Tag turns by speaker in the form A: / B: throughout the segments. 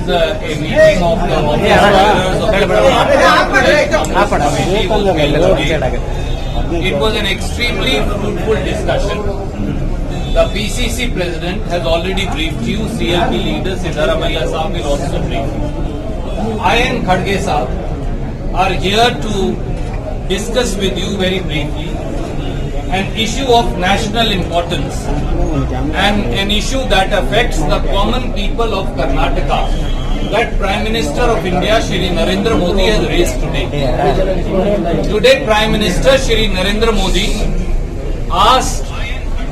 A: is a meeting of the It was an extremely fruitful discussion. The PCC president has already briefed you. CLP leader Siddaramaiah Saab will also brief you. I and Khadge Saab are here to discuss with you very briefly an issue of national importance and an issue that affects the common people of Karnataka that Prime Minister of India Shri Narendra Modi has raised today. Today Prime Minister Shri Narendra Modi asked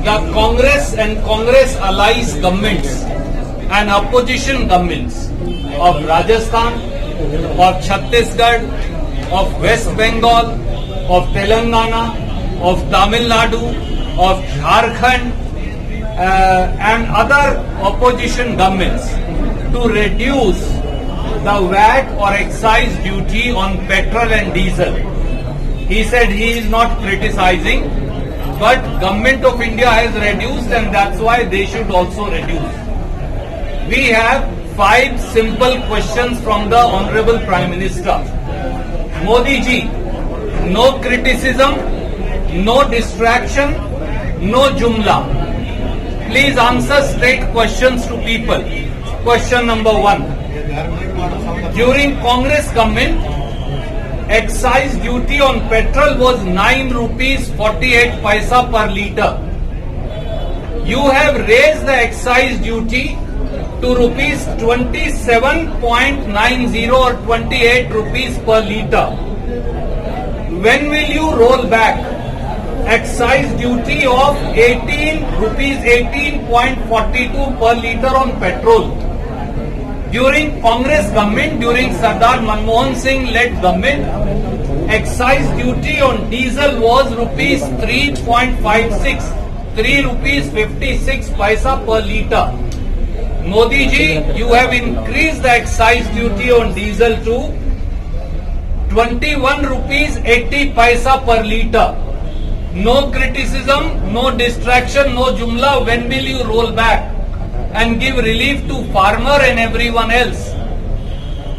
A: the Congress and Congress allies governments and opposition governments of Rajasthan, of Chhattisgarh, of West Bengal, of Telangana, of Tamil Nadu, of Jharkhand and other opposition governments to reduce the VAT or excise duty on petrol and diesel. He said he is not criticizing, but Government of India has reduced and that's why they should also reduce. We have 5 simple questions from the Honorable Prime Minister. Modi ji, no criticism, no distraction, no jumla. Please answer straight questions to people. Question number 1. During Congress government, excise duty on petrol was 9 rupees 48 paisa per litre. You have raised the excise duty to rupees 27.90 or 28 rupees per litre. When will you roll back excise duty of 18 rupees 18.42 per litre on petrol? During Congress government, during Sardar Manmohan Singh led government, excise duty on diesel was rupees 3.56, 3 rupees 56 paisa per litre. Modi ji, you have increased the excise duty on diesel to 21 rupees 80 paisa per litre. No criticism, no distraction, no jumla. When will you roll back and give relief to farmer and everyone else?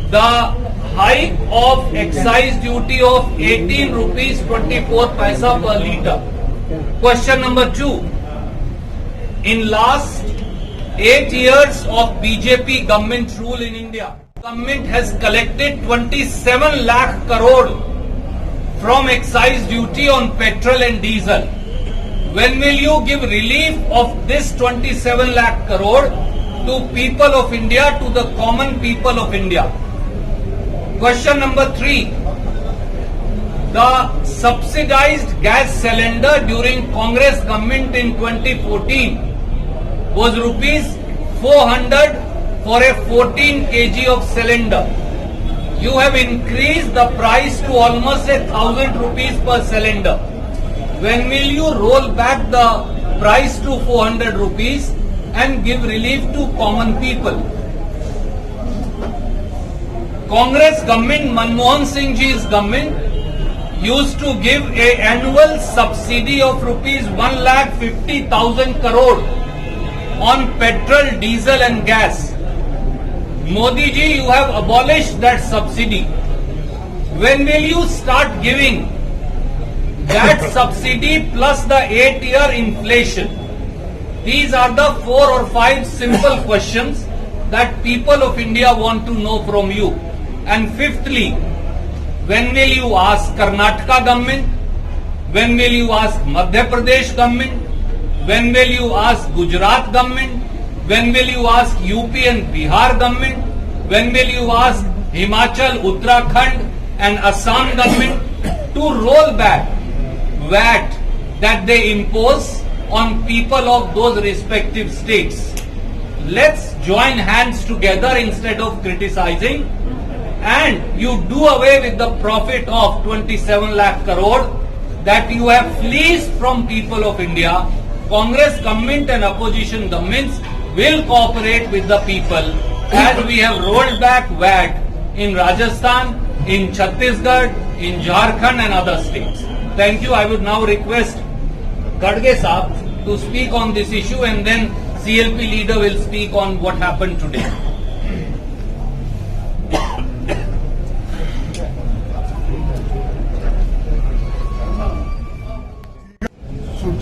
A: The hike of excise duty of 18 rupees 24 paisa per litre. Question number 2. In last 8 years of BJP government rule in India, government has collected 27 lakh crore from excise duty on petrol and diesel. When will you give relief of this 27 lakh crore to people of India, to the common people of India? Question number 3. The subsidized gas cylinder during Congress government in 2014 was rupees 400 for a 14 kg of cylinder. You have increased the price to almost 1,000 rupees per cylinder. When will you roll back the price to 400 rupees and give relief to common people? Congress government, Manmohan Singh ji's government, used to give an annual subsidy of rupees 1,50,000 crore on petrol, diesel and gas. Modi ji, you have abolished that subsidy. When will you start giving that subsidy plus the 8-year inflation? These are the 4 or 5 simple questions that people of India want to know from you. And fifthly, when will you ask Karnataka government? When will you ask Madhya Pradesh government? When will you ask Gujarat government? When will you ask UP and Bihar government? When will you ask Himachal, Uttarakhand and Assam government to roll back VAT that they impose on people of those respective states? Let's join hands together instead of criticizing, and you do away with the profit of 27 lakh crore that you have fleeced from people of India. Congress government and opposition governments will cooperate with the people as we have rolled back VAT in Rajasthan, in Chhattisgarh, in Jharkhand and other states. Thank you. I would now request Khadge Saab to speak on this issue and then CLP leader will speak on what happened today.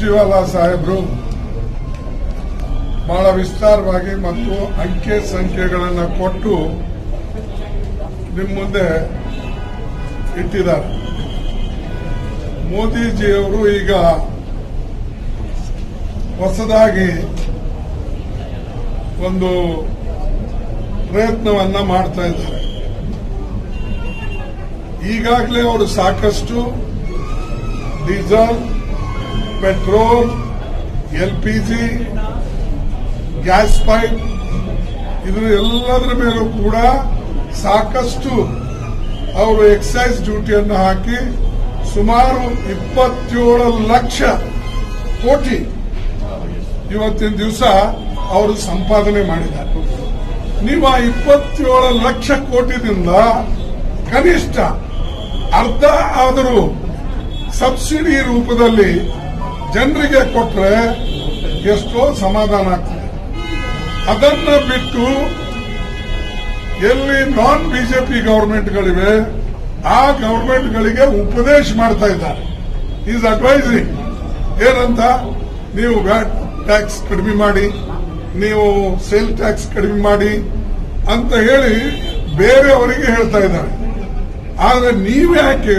B: Surjewala ಸಾಹೇಬರು ಬಹಳ ವಿಸ್ತಾರವಾಗಿ ಮತ್ತು ಅಂಕೆ ಸಂಖ್ಯೆಗಳನ್ನು ಕೊಟ್ಟು ನಿಮ್ಮ ಮುಂದೆ ಇಟ್ಟಿದ್ದಾರೆ. ಮೋದಿಜಿಯವರು ಈಗ ಹೊಸದಾಗಿ ಒಂದು ಪ್ರಯತ್ನವನ್ನ ಮಾಡ್ತಾ ಇದ್ದಾರೆ. ಈಗಾಗಲೇ ಅವರು ಸಾಕಷ್ಟು diesel, petrol, LPG, gas pipe ಇದರ ಎಲ್ಲದರ ಮೇಲೂ ಕೂಡ ಸಾಕಷ್ಟು ಅವರು ಎಕ್ಸೈಸ್ ಡ್ಯೂಟಿಯನ್ನು ಹಾಕಿ ಸುಮಾರು 27 ಲಕ್ಷ ಕೋಟಿ ಇವತ್ತಿನ ದಿವಸ ಅವರು ಸಂಪಾದನೆ ಮಾಡಿದ್ದಾರೆ. ನೀವು ಆ 27 ಲಕ್ಷ ಕೋಟಿದಿಂದ ಕನಿಷ್ಠ ಅರ್ಧ ಆದರೂ ಸಬ್ಸಿಡಿ ರೂಪದಲ್ಲಿ ಜನರಿಗೆ ಕೊಟ್ಟರೆ ಎಷ್ಟೋ ಸಮಾಧಾನ ಆಗ್ತದೆ. ಅದನ್ನ ಬಿಟ್ಟು ಎಲ್ಲಿ ನಾನ್ ಬಿಜೆಪಿ ಗವರ್ಮೆಂಟ್ಗಳಿವೆ ಆ ಗವರ್ಮೆಂಟ್ಗಳಿಗೆ ಉಪದೇಶ ಮಾಡ್ತಾ ಇದ್ದಾರೆ. ಈಸ್ ಅಡ್ವೈಸಿಂಗ್ ಏನಂತ, ನೀವು ವ್ಯಾಟ್ ಟ್ಯಾಕ್ಸ್ ಕಡಿಮೆ ಮಾಡಿ, ನೀವು ಸೇಲ್ ಟ್ಯಾಕ್ಸ್ ಕಡಿಮೆ ಮಾಡಿ ಅಂತ ಹೇಳಿ ಬೇರೆಯವರಿಗೆ ಹೇಳ್ತಾ ಇದ್ದಾರೆ. ಆದ್ರೆ ನೀವ್ಯಾಕೆ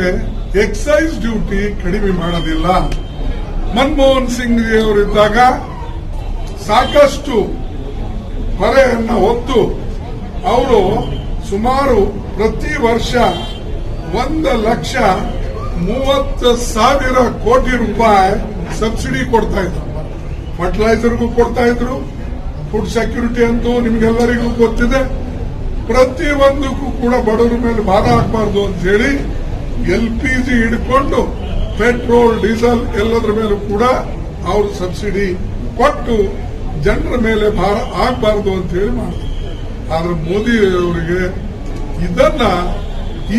B: ಎಕ್ಸೈಸ್ ಡ್ಯೂಟಿ ಕಡಿಮೆ ಮಾಡೋದಿಲ್ಲ? ಮನಮೋಹನ್ ಸಿಂಗ್ ಅವರಿದ್ದಾಗ ಸಾಕಷ್ಟು ಹೊರೆಯನ್ನು ಹೊತ್ತು ಅವರು ಸುಮಾರು ಪ್ರತಿ ವರ್ಷ 1,30,000 ಕೋಟಿ ರೂಪಾಯಿ ಸಬ್ಸಿಡಿ ಕೊಡ್ತಾ ಇದ್ರು. ಫರ್ಟಿಲೈಸರ್ಗೂ ಕೊಡ್ತಾ ಇದ್ರು. ಫುಡ್ ಸೆಕ್ಯೂರಿಟಿ ಅಂತೂ ನಿಮ್ಗೆಲ್ಲರಿಗೂ ಗೊತ್ತಿದೆ. ಪ್ರತಿಯೊಂದಕ್ಕೂ ಕೂಡ ಬಡವರ ಮೇಲೆ ಭಾರ ಹಾಕಬಾರ್ದು ಅಂತ ಹೇಳಿ ಎಲ್ಪಿಜಿ ಹಿಡ್ಕೊಂಡು ಪೆಟ್ರೋಲ್, ಡೀಸೆಲ್ ಎಲ್ಲದರ ಮೇಲೂ ಕೂಡ ಅವರು ಸಬ್ಸಿಡಿ ಕೊಟ್ಟು ಜನರ ಮೇಲೆ ಭಾರ ಆಗಬಾರ್ದು ಅಂತ ಹೇಳಿ ಮಾಡಿದ್ರು. ಆದ್ರೆ ಮೋದಿ ಅವರಿಗೆ ಇದನ್ನ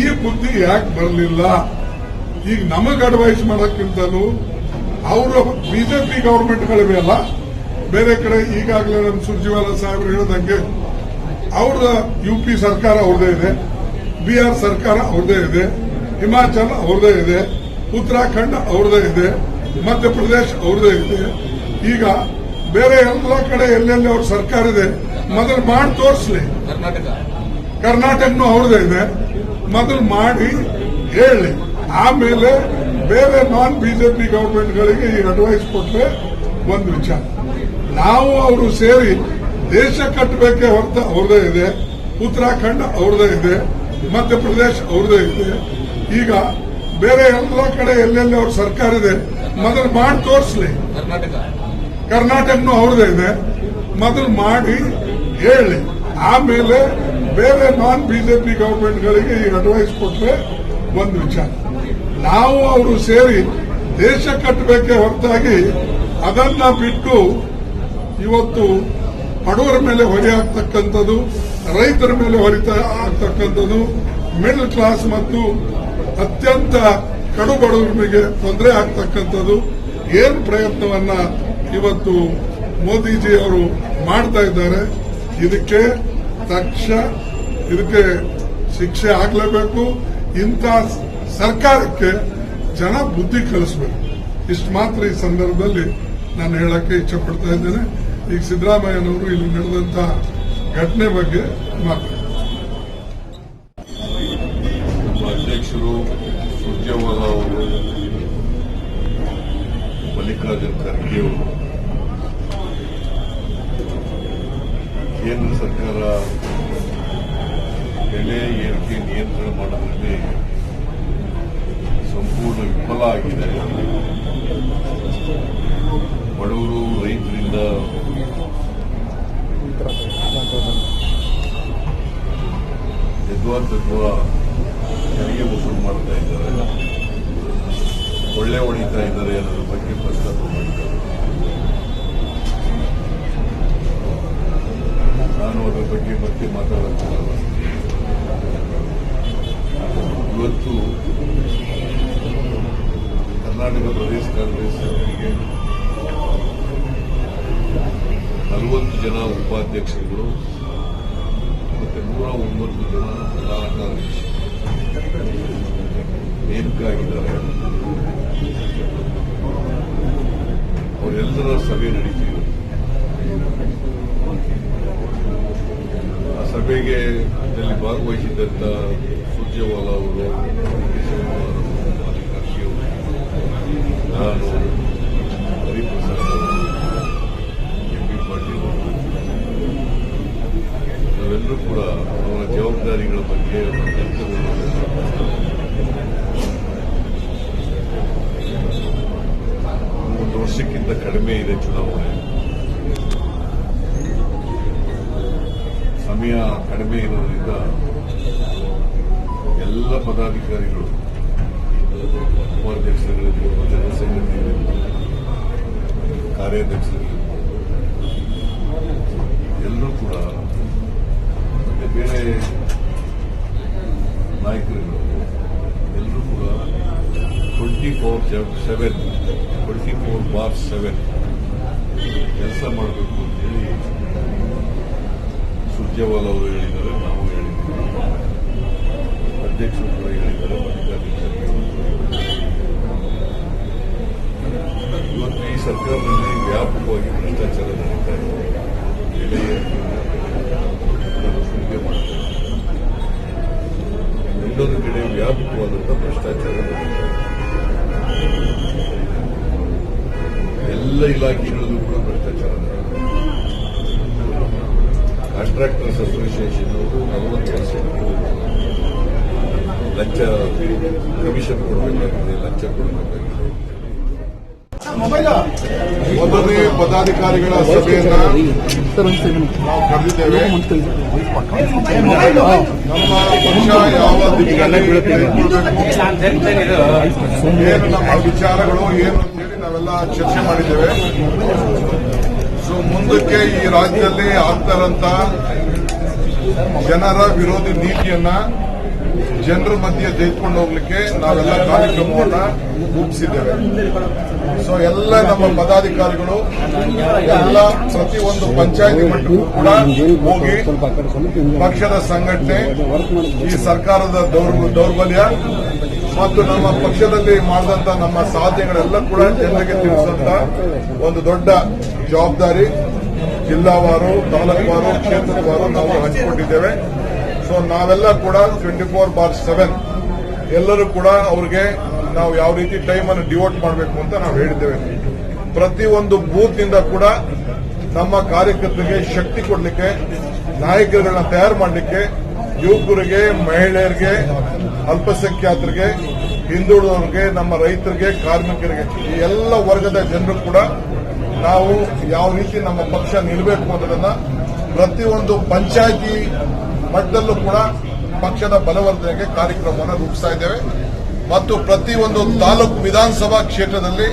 B: ಈ ಬುದ್ಧಿ ಯಾಕೆ ಬರಲಿಲ್ಲ? ಈಗ ನಮಗ್ ಅಡ್ವೈಸ್ ಮಾಡೋಕ್ಕಿಂತಲೂ ಅವರು ಬಿಜೆಪಿ ಗವರ್ಮೆಂಟ್ಗಳಿವೆ ಅಲ್ಲ, ಬೇರೆ ಕಡೆ ಈಗಾಗಲೇ ನಮ್ಮ ಸುರ್ಜಿವಾಲಾ ಸಾಹೇಬರು ಹೇಳಿದಂಗೆ ಅವರ ಯುಪಿ ಸರ್ಕಾರ ಅವ್ರದೇ ಇದೆ, ಬಿಹಾರ್ ಸರ್ಕಾರ ಅವ್ರದೇ ಇದೆ, ಹಿಮಾಚಲ್ ಅವ್ರದೇ ಇದೆ, ಉತ್ತರಾಖಂಡ್ ಅವ್ರದೇ ಇದೆ, ಮಧ್ಯಪ್ರದೇಶ ಅವ್ರದೇ ಇದೆ. ಈಗ ಬೇರೆ ಎಲ್ಲ ಕಡೆ ಎಲ್ಲೆಲ್ಲಿ ಅವ್ರ ಸರ್ಕಾರ ಇದೆ ಮೊದಲು ಮಾಡಿ ತೋರಿಸ್ಲಿ. ಕರ್ನಾಟಕನೂ ಅವ್ರದೇ ಇದೆ, ಮೊದಲು ಮಾಡಿ ಹೇಳಿ. ಆಮೇಲೆ ಬೇರೆ ನಾನ್ ಬಿಜೆಪಿ ಗವರ್ಮೆಂಟ್ಗಳಿಗೆ ಈ ಅಡ್ವೈಸ್ ಕೊಟ್ರೆ ಒಂದು ವಿಚಾರ. ನಾವು ಅವರು ಸೇರಿ ದೇಶ ಕಟ್ಟಬೇಕೇ ಹೊರತು ಅವ್ರದೇ ಇದೆ, ಉತ್ತರಾಖಂಡ್ ಅವ್ರದೇ ಇದೆ, ಮಧ್ಯಪ್ರದೇಶ ಅವ್ರದೇ ಇದೆ. ಈಗ ಬೇರೆ ಎಲ್ಲ ಕಡೆ ಎಲ್ಲೆಲ್ಲಿ ಅವ್ರ ಸರ್ಕಾರ ಇದೆ ಮೊದಲು ಮಾಡಿ ತೋರಿಸ್ಲಿ. ಕರ್ನಾಟಕನೂ ಅವ್ರದೇ ಇದೆ, ಮೊದಲು ಮಾಡಿ ಹೇಳಿ. ಆಮೇಲೆ ಬೇರೆ ನಾನ್ ಬಿಜೆಪಿ ಗವರ್ಮೆಂಟ್ಗಳಿಗೆ ಈ ಅಡ್ವೈಸ್ ಕೊಟ್ರೆ ಒಂದು ವಿಚಾರ. ನಾವು ಅವರು ಸೇರಿ ದೇಶ ಕಟ್ಟಬೇಕೇ ಹೊರತಾಗಿ ಅದನ್ನ ಬಿಟ್ಟು ಇವತ್ತು ಬಡವರ ಮೇಲೆ ಹೊರೆ ಆಗ್ತಕ್ಕಂಥದ್ದು, ರೈತರ ಮೇಲೆ ಹೊರಿತಾ ಆಗ್ತಕ್ಕಂಥದ್ದು, ಮಿಡಲ್ ಕ್ಲಾಸ್ ಮತ್ತು ಅತ್ಯಂತ ಕಡು ಬಡವರಿಗೆ ತೊಂದರೆ ಆಗ್ತಕ್ಕಂಥದ್ದು ಏನು ಪ್ರಯತ್ನವನ್ನ ಇವತ್ತು ಮೋದಿಜಿ ಅವರು ಮಾಡ್ತಾ ಇದ್ದಾರೆ. ಇದಕ್ಕೆ ಶಿಕ್ಷೆ ಆಗಲೇಬೇಕು. ಇಂಥ ಸರ್ಕಾರಕ್ಕೆ ಜನ ಬುದ್ಧಿ ಕಲಿಸಬೇಕು. ಇಷ್ಟು ಮಾತ್ರ ಈ ಸಂದರ್ಭದಲ್ಲಿ ನಾನು ಹೇಳಕ್ಕೆ ಇಚ್ಛೆ ಪಡ್ತಾ ಇದ್ದೇನೆ. ಈಗ ಸಿದ್ದರಾಮಯ್ಯನವರು ಇಲ್ಲಿ ನಡೆದಂತ ಘಟನೆ ಬಗ್ಗೆ ಮಾತಾಡ್ತಾರೆ.
C: ನಮ್ಮ ಅಧ್ಯಕ್ಷರು ಸುರ್ಜೇವಾಲಾ ಅವರು, ಮಲ್ಲಿಕಾರ್ಜುನ್ ಖರ್ಗೆ ಅವರು ಕೇಂದ್ರ ಸರ್ಕಾರ ಬೆಲೆ ಏರಿಕೆ ನಿಯಂತ್ರಣ ಮಾಡೋದ್ರಲ್ಲಿ ಸಂಪೂರ್ಣ ವಿಫಲ ಆಗಿದೆ. ಬಡವರು, ರೈತರಿಂದ ಯಥಾತಥ್ವ ತೆರಿಗೆ ವಸೂಲು ಮಾಡ್ತಾ ಇದ್ದಾರೆ, ಕೊಳ್ಳೆ ಹೊಡಿತಾ ಇದ್ದಾರೆ ಅನ್ನೋದ್ರ ಬಗ್ಗೆ ಪ್ರಸ್ತಾಪ ಮಾಡಿದ್ದಾರೆ. ನಾನು ಅದರ ಬಗ್ಗೆ ಮತ್ತೆ ಮಾತಾಡೋಕ್ಕಾಗಲ್ಲ. ಇವತ್ತು ಕರ್ನಾಟಕ ಪ್ರದೇಶ ಕಾಂಗ್ರೆಸ್ ಸಮಿತಿಗೆ 40 ಜನ ಉಪಾಧ್ಯಕ್ಷರುಗಳು ಮತ್ತೆ 109 ಜನ ಪ್ರಧಾನ ಕಾರ್ಯದರ್ಶಿ ನೇಮಕ ಆಗಿದ್ದಾರೆ. ಅವರೆಲ್ಲರ ಸಭೆ ನಡೀತಿದೆ. ಆ ಸಭೆಗೆ ಇದರಲ್ಲಿ ಭಾಗವಹಿಸಿದಂತ ಸುರ್ಜೇವಾಲಾ ಅವರು, ಶಿವಕುಮಾರ್ ಅವರು, ಮಲ್ಲಿಕಾರ್ಜುನ್ ಅವರು, ನಾನು, ಹರಿಪ್ರಸಾದ್ ಅವರು, ಎಂಪಿ ಪಾಟೀಲ್ ಅವರು, ನಾವೆಲ್ಲರೂ ಕೂಡ ಅವರ ಜವಾಬ್ದಾರಿಗಳ ಬಗ್ಗೆ ಒಂದು ವರ್ಷಕ್ಕಿಂತ ಕಡಿಮೆ ಇದೆ ಚುನಾವಣೆ, ಸಮಯ ಕಡಿಮೆ ಇರೋದ್ರಿಂದ ಎಲ್ಲ ಪದಾಧಿಕಾರಿಗಳು, ಉಪಾಧ್ಯಕ್ಷರುಗಳಿರ್ಬೋದು, ಜನರಲ್ ಸೆಕ್ರೆಟರಿ, ಕಾರ್ಯಾಧ್ಯಕ್ಷರುಗಳಿರ್ಬೋದು, ಎಲ್ಲರೂ ಕೂಡ ಮತ್ತೆ ಬೇರೆ ನಾಯಕರುಗಳು ಎಲ್ಲರೂ ಕೂಡ 24/7 ಕೆಲಸ ಮಾಡಬೇಕು ಅಂತೇಳಿ ಸುರ್ಜೇವಾಲಾ ಅವರು ಹೇಳಿದ್ದಾರೆ, ನಾವು ಹೇಳಿದ್ದೀವಿ, ಅಧ್ಯಕ್ಷರು ಕೂಡ ಹೇಳಿದ್ದಾರೆ, ಇವತ್ತು ಈ ಸರ್ಕಾರದಲ್ಲಿ ವ್ಯಾಪಕವಾಗಿ ಭ್ರಷ್ಟಾಚಾರ ನಡೀತಾ ಇದೆ. ಬೆಲೆ ಸುಲಿಗೆ ಮಾಡ್ತಾರೆ. ಇನ್ನೊಂದು ಕಡೆ ವ್ಯಾಪಕವಾದಂತಹ ಭ್ರಷ್ಟಾಚಾರ ನಡೀತಾ ಇದೆ. ಎಲ್ಲ ಇಲಾಖೆಗಳಲ್ಲೂ ಕೂಡ ಭ್ರಷ್ಟಾಚಾರ ನಡೀತಾ ಇದೆ. ಕಾಂಟ್ರಾಕ್ಟರ್ಸ್ ಅಸೋಸಿಯೇಷನ್ ಅವರು 40% ಲಂಚ ಕಮಿಷನ್ ಕೊಡಬೇಕಾಗಿದೆ, ಲಂಚ ಕೊಡಬೇಕಾಗಿದೆ.
B: ಮೊದಲನೇ ಪದಾಧಿಕಾರಿಗಳ ಸಭೆಯನ್ನ ನಾವು ಕರೆದಿದ್ದೇವೆ. ನಮ್ಮ ಪಕ್ಷ ಯಾವ ದಿಕ್ಕಿನಲ್ಲಿ ಏನು ನಮ್ಮ ವಿಚಾರಗಳು ಏನು ಅಂತೇಳಿ ನಾವೆಲ್ಲ ಚರ್ಚೆ ಮಾಡಿದ್ದೇವೆ. ಸೊ ಮುಂದಕ್ಕೆ ಈ ರಾಜ್ಯದಲ್ಲಿ ಆಗ್ತಾರಂತ ಜನರ ವಿರೋಧಿ ನೀತಿಯನ್ನ ಜನರ ಮಧ್ಯೆ ತೆಗೆದುಕೊಂಡು ಹೋಗ್ಲಿಕ್ಕೆ ನಾವೆಲ್ಲ ಕಾರ್ಯಕ್ರಮವನ್ನ ರೂಪಿಸಿದ್ದೇವೆ. ಸೊ ಎಲ್ಲ ನಮ್ಮ ಪದಾಧಿಕಾರಿಗಳು ಎಲ್ಲ ಪ್ರತಿಯೊಂದು ಪಂಚಾಯಿತಿ ಮಟ್ಟಕ್ಕೂ ಕೂಡ ಹೋಗಿ ಪಕ್ಷದ ಸಂಘಟನೆ, ಈ ಸರ್ಕಾರದ ದೌರ್ಬಲ್ಯ ಮತ್ತು ನಮ್ಮ ಪಕ್ಷದಲ್ಲಿ ಮಾಡಿದಂತ ನಮ್ಮ ಸಾಧನೆಗಳೆಲ್ಲ ಕೂಡ ಜನರಿಗೆ ತಿಳಿಸುವಂತ ಒಂದು ದೊಡ್ಡ ಜವಾಬ್ದಾರಿ ಜಿಲ್ಲಾವಾರು, ತಾಲೂಕುವಾರು, ಕ್ಷೇತ್ರವಾರು ನಾವು ಹಂಚಿಕೊಂಡಿದ್ದೇವೆ. ಸೊ ನಾವೆಲ್ಲ ಕೂಡ 24/7 ಎಲ್ಲರೂ ಕೂಡ ಅವ್ರಿಗೆ ನಾವು ಯಾವ ರೀತಿ ಟೈಮ್ ಅನ್ನು ಡಿವೋಟ್ ಮಾಡಬೇಕು ಅಂತ ನಾವು ಹೇಳಿದ್ದೇವೆ. ಪ್ರತಿಯೊಂದು ಬೂತ್ ನಿಂದ ಕೂಡ ನಮ್ಮ ಕಾರ್ಯಕರ್ತರಿಗೆ ಶಕ್ತಿ ಕೊಡಲಿಕ್ಕೆ, ನಾಯಕರುಗಳನ್ನ ತಯಾರು ಮಾಡಲಿಕ್ಕೆ, ಯುವಕರಿಗೆ, ಮಹಿಳೆಯರಿಗೆ, ಅಲ್ಪಸಂಖ್ಯಾತರಿಗೆ, ಹಿಂದುಳಿದವರಿಗೆ, ನಮ್ಮ ರೈತರಿಗೆ, ಕಾರ್ಮಿಕರಿಗೆ, ಈ ಎಲ್ಲ ವರ್ಗದ ಜನರು ಕೂಡ ನಾವು ಯಾವ ರೀತಿ ನಮ್ಮ ಪಕ್ಷ ನಿಲ್ಲಬೇಕು ಅನ್ನೋದನ್ನ ಪ್ರತಿಯೊಂದು ಪಂಚಾಯಿತಿ ಮಟ್ಟದಲ್ಲೂ ಕೂಡ ಪಕ್ಷದ ಬಲವರ್ಧನೆಗೆ ಕಾರ್ಯಕ್ರಮವನ್ನು ರೂಪಿಸ್ತಾ ಇದ್ದೇವೆ. ಮತ್ತು ಪ್ರತಿಯೊಂದು ತಾಲೂಕು ವಿಧಾನಸಭಾ ಕ್ಷೇತ್ರದಲ್ಲಿ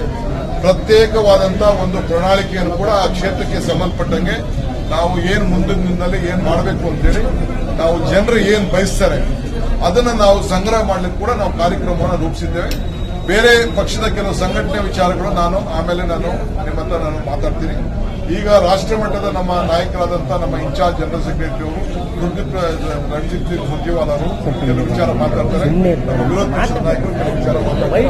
B: ಪ್ರತ್ಯೇಕವಾದಂತಹ ಒಂದು ಪ್ರಣಾಳಿಕೆಯನ್ನು ಕೂಡ ಆ ಕ್ಷೇತ್ರಕ್ಕೆ ಸಂಬಂಧಪಟ್ಟಂಗೆ ನಾವು ಏನು ಮುಂದಿನ ದಿನದಲ್ಲಿ ಏನು ಮಾಡಬೇಕು ಅಂತೇಳಿ ನಾವು ಜನರು ಏನು ಬಯಸ್ತಾರೆ ಅದನ್ನು ನಾವು ಸಂಗ್ರಹ ಮಾಡಲಿಕ್ಕೆ ಕೂಡ ನಾವು ಕಾರ್ಯಕ್ರಮವನ್ನು ರೂಪಿಸಿದ್ದೇವೆ. ಬೇರೆ ಪಕ್ಷದ ಕೆಲವು ಸಂಘಟನೆ ವಿಚಾರಗಳು ಆಮೇಲೆ ನಾನು ನಿಮ್ಮ ಹತ್ರ ಮಾತಾಡ್ತೀನಿ. ಈಗ ರಾಷ್ಟ್ರ ಮಟ್ಟದ ನಮ್ಮ ನಾಯಕರಾದಂತಹ ನಮ್ಮ ಇನ್ಚಾರ್ಜ್ ಜನರಲ್ ಸೆಕ್ರೆಟರಿ ಅವರು ರಣಜಿತ್ ಸಿಂಗ್ ಸುರ್ಜೇವಾಲಾ ಅವರು ಕೆಲವು ವಿಚಾರ ಮಾತಾಡ್ತಾರೆ. ನಮ್ಮ ವಿರೋಧ ಪಕ್ಷದ ನಾಯಕರು ಕೆಲವು ವಿಚಾರ ಮಾತಾಡ್ತಾರೆ.